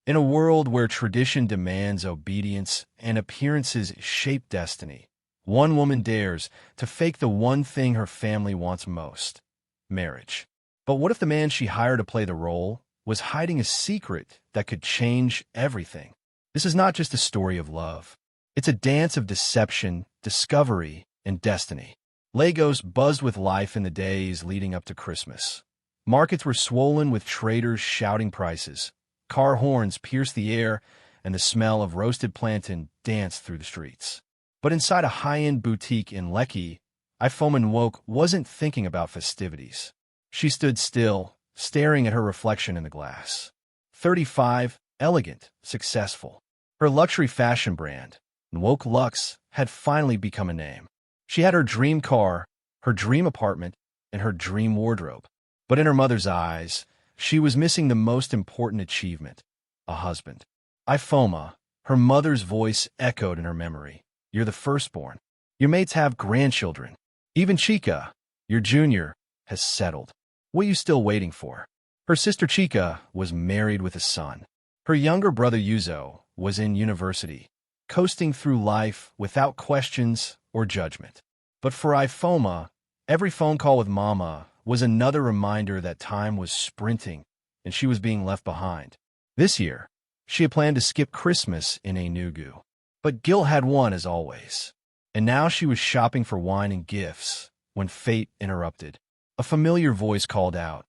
In a world where tradition demands obedience and appearances shape destiny, one woman dares to fake the one thing her family wants most: marriage. But what if the man she hired to play the role was hiding a secret that could change everything? This is not just a story of love. It's a dance of deception, discovery, and destiny. Lagos buzzed with life in the days leading up to Christmas. Markets were swollen with traders shouting prices. Car horns pierced the air, and the smell of roasted plantain danced through the streets. But inside a high-end boutique in Lekki, Ifeoma wasn't thinking about festivities. She stood still, staring at her reflection in the glass. 35, elegant, successful. Her luxury fashion brand, Nwoke Luxe, had finally become a name. She had her dream car, her dream apartment, and her dream wardrobe. But in her mother's eyes, she was missing the most important achievement: a husband. Ifeoma, her mother's voice echoed in her memory. You're the firstborn. Your mates have grandchildren. Even Chika, your junior, has settled. What are you still waiting for? Her sister Chika was married with a son. Her younger brother Yuzo was in university, coasting through life without questions or judgment. But for Ifeoma, every phone call with Mama was another reminder that time was sprinting and she was being left behind. This year, she had planned to skip Christmas in Enugu. But Gil had won as always. And now she was shopping for wine and gifts when fate interrupted. A familiar voice called out,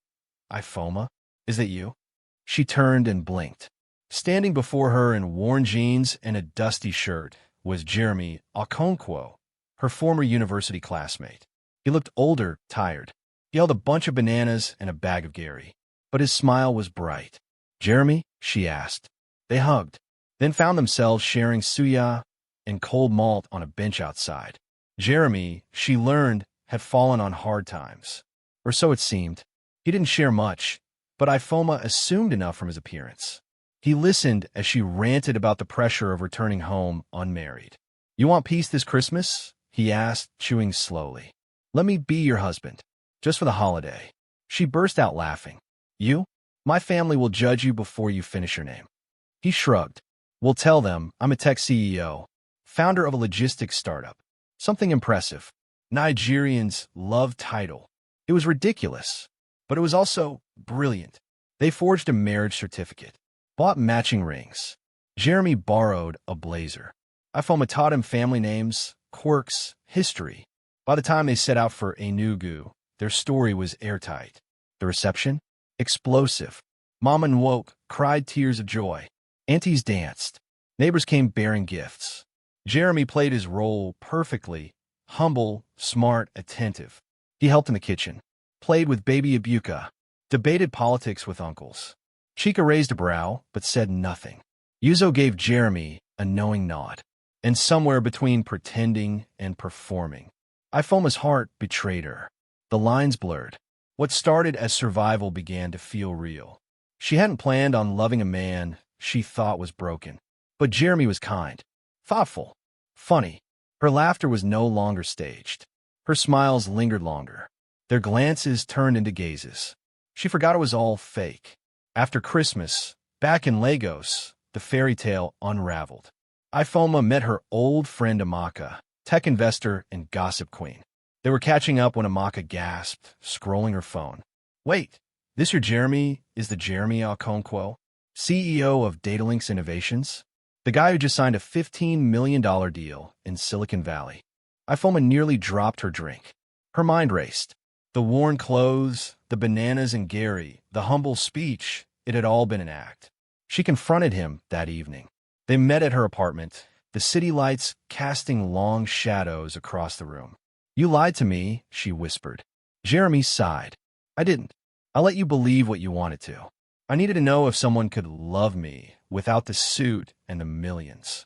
"Ifeoma, is that you?" She turned and blinked. Standing before her in worn jeans and a dusty shirt was Jeremy Okonkwo, her former university classmate. He looked older, tired. He held a bunch of bananas and a bag of Gary, but his smile was bright. "Jeremy?" she asked. They hugged, then found themselves sharing suya and cold malt on a bench outside. Jeremy, she learned, had fallen on hard times. Or so it seemed. He didn't share much, but Ifeoma assumed enough from his appearance. He listened as she ranted about the pressure of returning home unmarried. "You want peace this Christmas?" he asked, chewing slowly. "Let me be your husband, just for the holiday." She burst out laughing. "You? My family will judge you before you finish your name." He shrugged. "We'll tell them I'm a tech CEO, founder of a logistics startup. Something impressive. Nigerians love title." It was ridiculous, but it was also brilliant. They forged a marriage certificate, bought matching rings. Jeremy borrowed a blazer. Ifeoma taught him family names, quirks, history. By the time they set out for Enugu, their story was airtight. The reception? Explosive. Mama Nwoke cried tears of joy. Aunties danced. Neighbors came bearing gifts. Jeremy played his role perfectly, humble, smart, attentive. He helped in the kitchen, played with baby Ibuka, debated politics with uncles. Chika raised a brow, but said nothing. Yuzo gave Jeremy a knowing nod. And somewhere between pretending and performing, Ifeoma's heart betrayed her. The lines blurred. What started as survival began to feel real. She hadn't planned on loving a man she thought was broken. But Jeremy was kind, thoughtful, funny. Her laughter was no longer staged. Her smiles lingered longer. Their glances turned into gazes. She forgot it was all fake. After Christmas, back in Lagos, the fairy tale unraveled. Ifeoma met her old friend Amaka, tech investor and gossip queen. They were catching up when Amaka gasped, scrolling her phone. "Wait, this your Jeremy is the Jeremy Okonkwo, CEO of Datalinks Innovations? The guy who just signed a $15 million deal in Silicon Valley." Ifeoma nearly dropped her drink. Her mind raced. The worn clothes, the bananas and Gary, the humble speech, it had all been an act. She confronted him that evening. They met at her apartment, the city lights casting long shadows across the room. "You lied to me," she whispered. Jeremy sighed. "I didn't. I let you believe what you wanted to. I needed to know if someone could love me without the suit and the millions."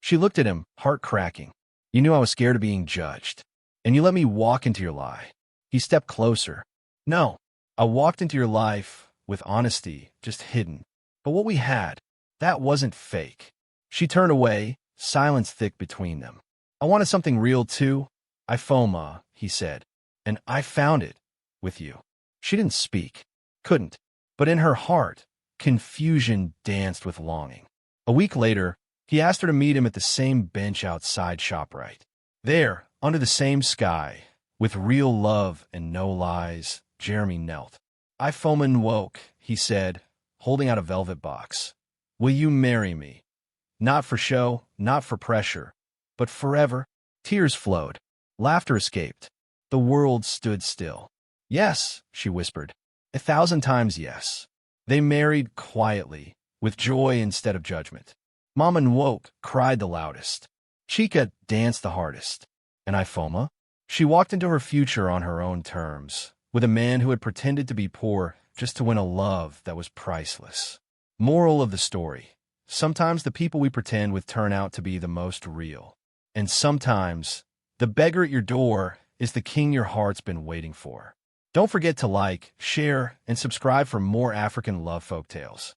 She looked at him, heart cracking. "You knew I was scared of being judged, and you let me walk into your lie." He stepped closer. "No, I walked into your life with honesty, just hidden. But what we had, that wasn't fake." She turned away, silence thick between them. "I wanted something real too, Ifeoma," he said, "and I found it with you." She didn't speak, couldn't, but in her heart, Confusion danced with longing. A week later, he asked her to meet him at the same bench outside ShopRite. There, under the same sky, with real love and no lies, Jeremy knelt. "I foamin' woke," he said, holding out a velvet box. "Will you marry me? Not for show, not for pressure, but forever." Tears flowed. Laughter escaped. The world stood still. "Yes," she whispered. 1,000 times yes. They married quietly, with joy instead of judgment. Mama Nwoke cried the loudest. Chica danced the hardest. And Ifoma? She walked into her future on her own terms, with a man who had pretended to be poor just to win a love that was priceless. Moral of the story: sometimes the people we pretend with turn out to be the most real. And sometimes the beggar at your door is the king your heart's been waiting for. Don't forget to like, share, and subscribe for more African love folktales.